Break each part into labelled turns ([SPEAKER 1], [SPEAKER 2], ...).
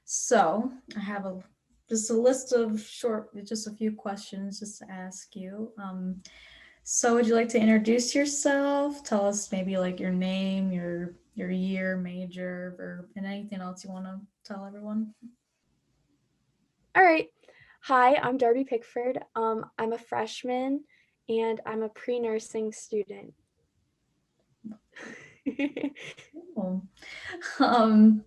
[SPEAKER 1] So I have just a list of just a few questions just to ask you. So would you like to introduce yourself? Tell us maybe like your name, your year, major, or and anything else you want to tell everyone.
[SPEAKER 2] All right. Hi, I'm Darby Pickford. I'm a freshman and I'm a pre-nursing student.
[SPEAKER 1] Cool.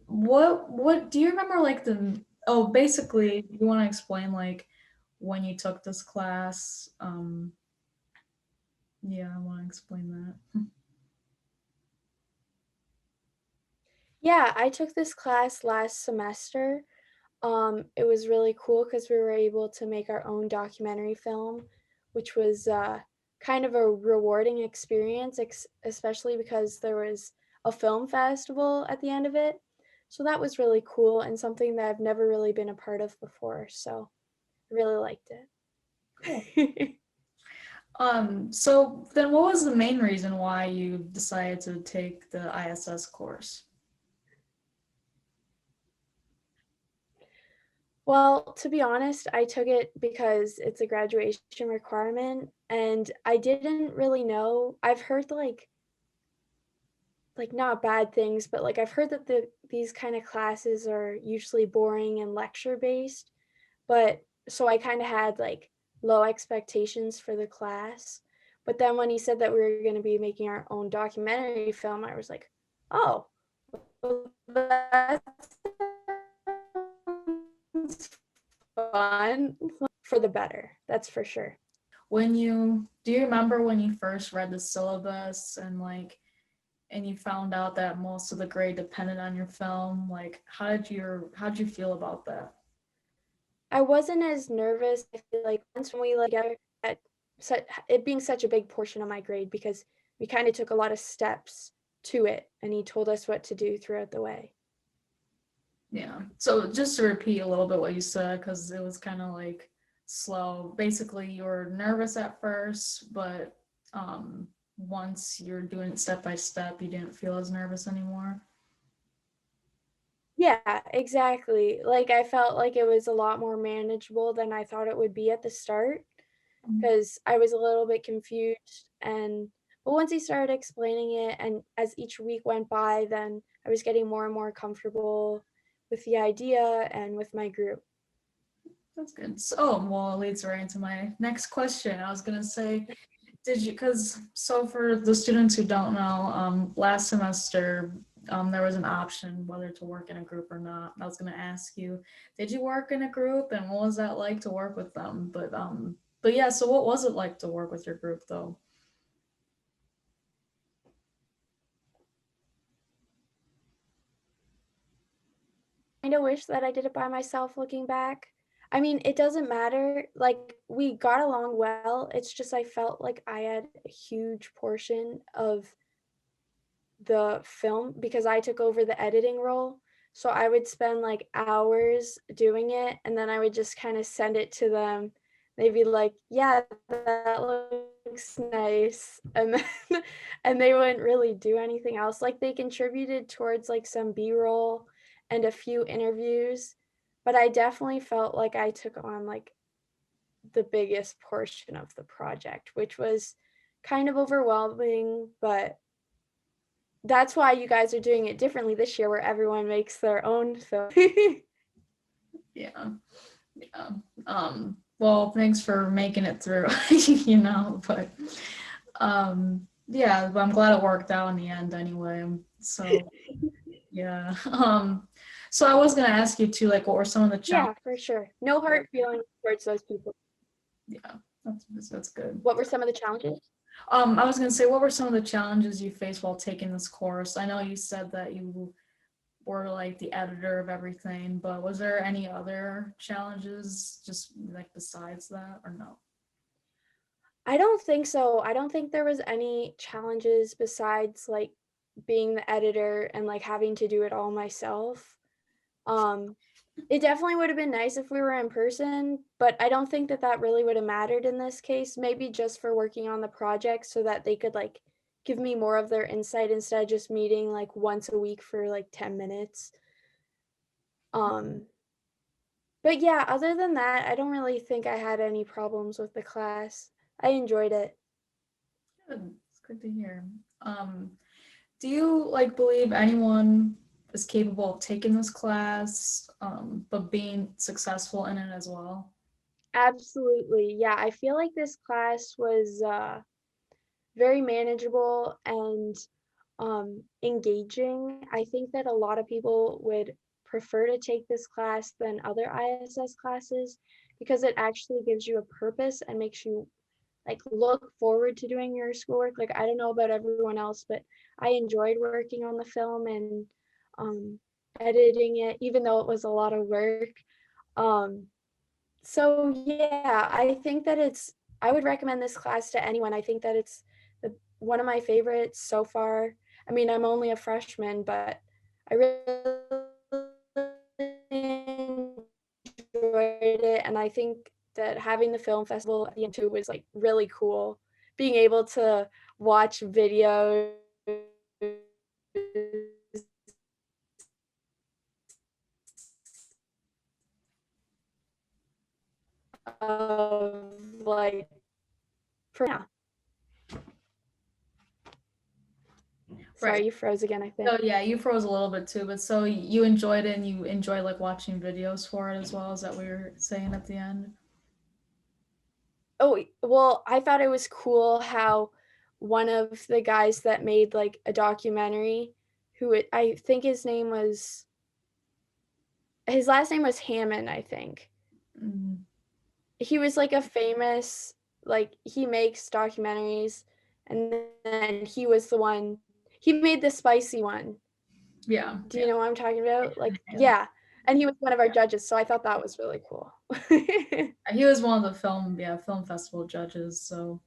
[SPEAKER 1] What do you remember like the basically you want to explain like when you took this class? Yeah, I want to explain that.
[SPEAKER 2] Yeah, I took this class last semester. It was really cool because we were able to make our own documentary film, which was kind of a rewarding experience, especially because there was a film festival at the end of it. So that was really cool and something that I've never really been a part of before. So I really liked
[SPEAKER 1] Cool.
[SPEAKER 2] it.
[SPEAKER 1] So then what was the main reason why you decided to take the ISS course?
[SPEAKER 2] Well, to be honest, I took it because it's a graduation requirement and I didn't really know. I've heard like not bad things, but like I've heard that these kind of classes are usually boring and lecture based, but so I kind of had like low expectations for the class. But then when he said that we were going to be making our own documentary film, I was like, "Oh, well, that sounds fun." For the better, that's for sure.
[SPEAKER 1] Do you remember when you first read the syllabus and you found out that most of the grade depended on your film? Like how did you feel about that?
[SPEAKER 2] I wasn't as nervous. I feel like once when we like together at it being such a big portion of my grade because we kind of took a lot of steps to it, and he told us what to do throughout the way.
[SPEAKER 1] Yeah. So just to repeat a little bit what you said, because it was kind of like slow. Basically, you were nervous at first, but once you're doing it step by step, you didn't feel as nervous anymore.
[SPEAKER 2] Yeah, exactly. Like I felt like it was a lot more manageable than I thought it would be at the start because I was a little bit confused and but once he started explaining it and as each week went by, then I was getting more and more comfortable with the idea and with my group.
[SPEAKER 1] That's good. So, well, it leads right into my next question. I was gonna say, did you? Because so for the students who don't know, last semester there was an option whether to work in a group or not. I was gonna ask you, did you work in a group, and what was that like to work with them? But yeah. So, what was it like to work with your group, though?
[SPEAKER 2] Kind of wish that I did it by myself looking back. I mean, it doesn't matter. Like, we got along well. It's just I felt like I had a huge portion of the film because I took over the editing role. So I would spend like hours doing it and then I would just kind of send it to them. They'd be like, "Yeah, that looks nice." And then and they wouldn't really do anything else. Like they contributed towards like some B-roll and a few interviews, but I definitely felt like I took on like the biggest portion of the project, which was kind of overwhelming, but that's why you guys are doing it differently this year where everyone makes their own film.
[SPEAKER 1] Yeah, yeah. Well, thanks for making it through. But yeah, but I'm glad it worked out in the end anyway. So yeah. So I was gonna ask you too, like, what were some of the challenges?
[SPEAKER 2] Yeah, for sure. No hard feelings towards those people.
[SPEAKER 1] Yeah, that's good.
[SPEAKER 2] What were some of the challenges?
[SPEAKER 1] I was gonna say, what were some of the challenges you faced while taking this course? I know you said that you were like the editor of everything, but was there any other challenges just like besides that, or no?
[SPEAKER 2] I don't think so. I don't think there was any challenges besides like being the editor and like having to do it all myself. Um, it definitely would have been nice if we were in person, but I don't think that that really would have mattered in this case. Maybe just for working on the project so that they could like give me more of their insight instead of just meeting like once a week for like 10 minutes. Um, but yeah, other than that, I don't really think I had any problems with the class. I enjoyed it.
[SPEAKER 1] Good. It's good to hear. Um, do you like believe anyone is capable of taking this class, but being successful in it as well?
[SPEAKER 2] Absolutely. Yeah, I feel like this class was very manageable and engaging. I think that a lot of people would prefer to take this class than other ISS classes because it actually gives you a purpose and makes you like look forward to doing your schoolwork. Like I don't know about everyone else, but I enjoyed working on the film and um, editing it, even though it was a lot of work. Um, so yeah, I think that I would recommend this class to anyone. I think that it's one of my favorites so far. I mean, I'm only a freshman, but I really enjoyed it. And I think that having the film festival at the end too was like really cool. Being able to watch videos of like, yeah.
[SPEAKER 1] Right.
[SPEAKER 2] Sorry, you froze again, I think.
[SPEAKER 1] So yeah, you froze a little bit too, but so you enjoyed it and you enjoy like watching videos for it as well. Is that what you're saying at the end?
[SPEAKER 2] Oh, well, I thought it was cool how one of the guys that made like a documentary, I think his last name was Hammond, I think.
[SPEAKER 1] Mm,
[SPEAKER 2] He was like a famous, like he makes documentaries, and then he made the spicy one.
[SPEAKER 1] yeah,
[SPEAKER 2] Do you
[SPEAKER 1] yeah,
[SPEAKER 2] know what I'm talking about? Like,
[SPEAKER 1] yeah.
[SPEAKER 2] yeah. And he was one of our judges, so I thought that was really cool.
[SPEAKER 1] He was one of the film festival judges. So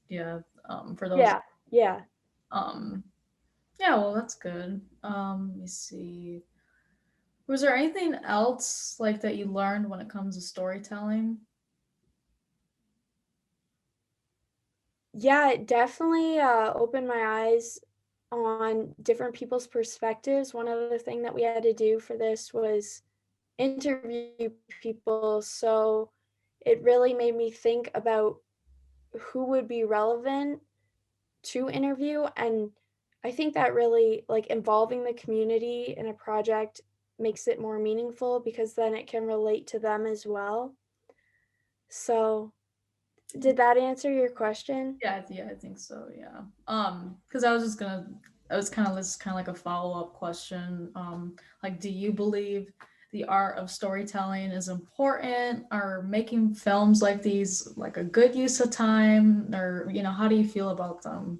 [SPEAKER 1] yeah, for those,
[SPEAKER 2] Yeah, yeah.
[SPEAKER 1] um, yeah, well, that's good. Let me see. Was there anything else like that you learned when it comes to storytelling?
[SPEAKER 2] Yeah, it definitely opened my eyes on different people's perspectives. One other thing that we had to do for this was interview people. So it really made me think about who would be relevant to interview. And I think that really, like, involving the community in a project makes it more meaningful because then it can relate to them as well. So, did that answer your question?
[SPEAKER 1] Yeah, I think so. Yeah. Because I was just gonna, I was kind of this kind of like a follow up question. Like, do you believe the art of storytelling is important, or making films like these like a good use of time, or how do you feel about them?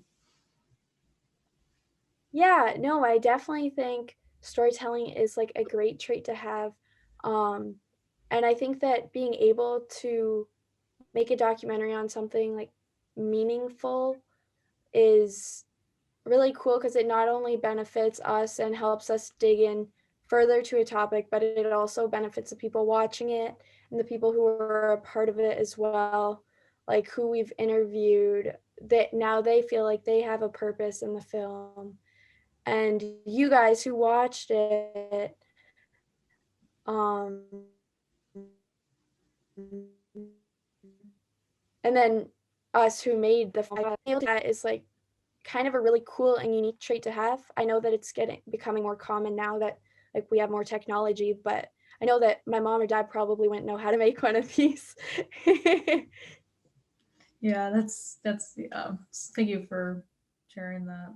[SPEAKER 2] Yeah, no, I definitely think storytelling is like a great trait to have. Um, and I think that being able to make a documentary on something like meaningful is really cool because it not only benefits us and helps us dig in further to a topic, but it also benefits the people watching it and the people who are a part of it as well, like who we've interviewed, that now they feel like they have a purpose in the film. And you guys who watched it, um, and then us who made the film, that is like kind of a really cool and unique trait to have. I know that it's becoming more common now that like we have more technology, but I know that my mom or dad probably wouldn't know how to make one of these.
[SPEAKER 1] Yeah, that's yeah. Thank you for sharing that.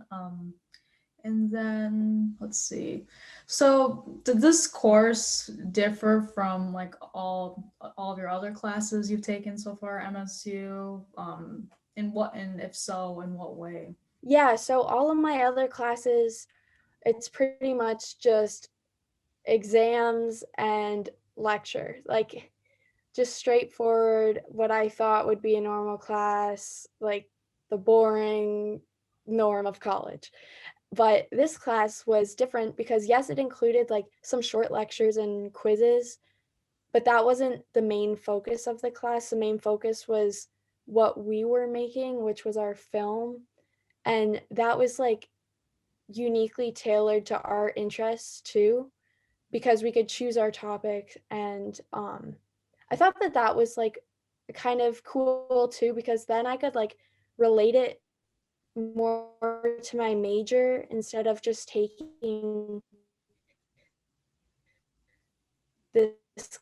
[SPEAKER 1] And then let's see. So, did this course differ from like all of your other classes you've taken so far, MSU? And if so, in what way?
[SPEAKER 2] Yeah, so all of my other classes, it's pretty much just exams and lecture. Like just straightforward what I thought would be a normal class, like the boring norm of college. But this class was different because yes, it included like some short lectures and quizzes, but that wasn't the main focus of the class. The main focus was what we were making, which was our film. And that was like uniquely tailored to our interests too. because we could choose our topic. And I thought that that was like kind of cool too, because then I could like relate it more to my major instead of just taking this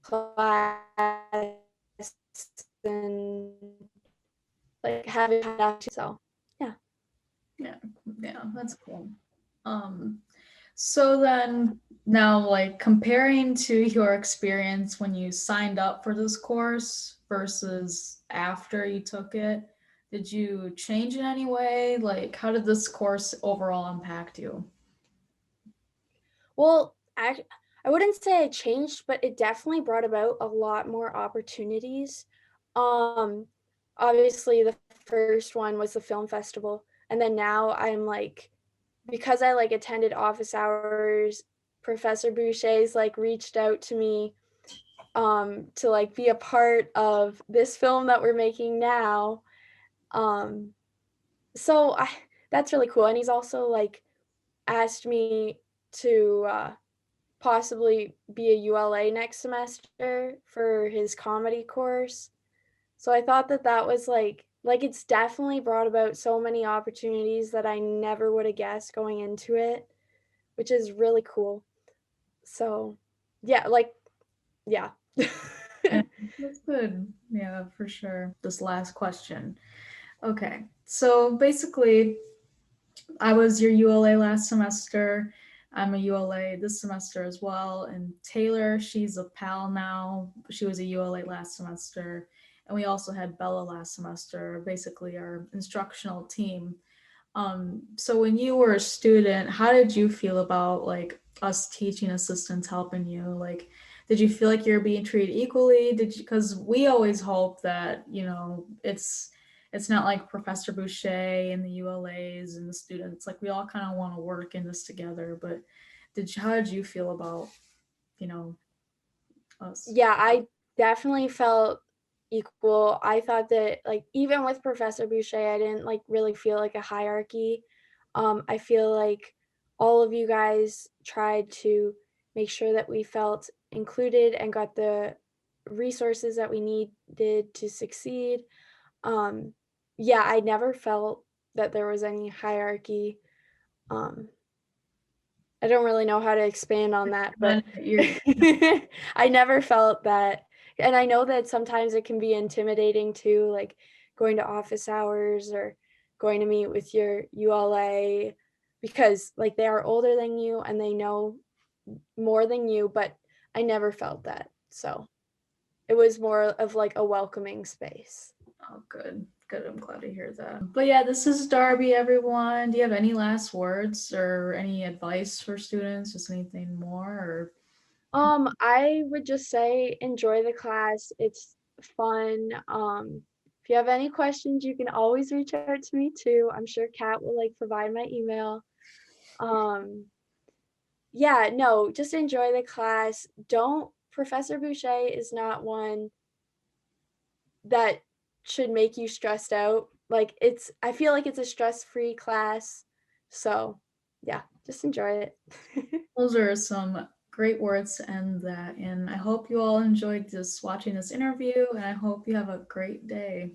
[SPEAKER 2] class and like having so yeah.
[SPEAKER 1] Yeah, yeah, that's cool. Um, so then now like comparing to your experience when you signed up for this course versus after you took it, did you change in any way? Like how did this course overall impact you?
[SPEAKER 2] Well, I wouldn't say I changed, but it definitely brought about a lot more opportunities. Um, Obviously, the first one was the film festival, and then now I'm like, because I like attended office hours, Professor Boucher's like reached out to me to like be a part of this film that we're making now. Um, so I That's really cool, and he's also like asked me to possibly be a ULA next semester for his comedy course. So I thought that that was like it's definitely brought about so many opportunities that I never would have guessed going into it, which is really cool. So, yeah, like yeah.
[SPEAKER 1] Yeah, that's good. Yeah, for sure. This last question. Okay. So basically, I was your ULA last semester. I'm a ULA this semester as well. And Taylor, she's a PAL now. She was a ULA last semester. And we also had Bella last semester, basically our instructional team. So when you were a student, how did you feel about like us teaching assistants helping you? Like, did you feel like you're being treated equally? Did you, because we always hope that, it's not like Professor Boucher and the ULAs and the students. Like we all kind of want to work in this together. But how did you feel about, you know, us?
[SPEAKER 2] Yeah, I definitely felt equal. I thought that like even with Professor Boucher, I didn't like really feel like a hierarchy. I feel like all of you guys tried to make sure that we felt included and got the resources that we needed to succeed. Um, yeah, I never felt that there was any hierarchy. Um, I don't really know how to expand on that, but
[SPEAKER 1] You're
[SPEAKER 2] I never felt that. And I know that sometimes it can be intimidating too, like going to office hours or going to meet with your ULA because like they are older than you and they know more than you, but I never felt that. So it was more of like a welcoming space.
[SPEAKER 1] Oh, good. Good. I'm glad to hear that. But yeah, this is Darby, everyone. Do you have any last words or any advice for students? Just anything more? Or
[SPEAKER 2] I would just say enjoy the class. It's fun. If you have any questions, you can always reach out to me too. I'm sure Kat will like provide my email. Um, yeah, no, just enjoy the class. Don't Professor Boucher is not one that should make you stressed out. Like I feel like it's a stress-free class. So, yeah, just enjoy it.
[SPEAKER 1] those are some great words to end that. And I hope you all enjoyed just watching this interview, and I hope you have a great day.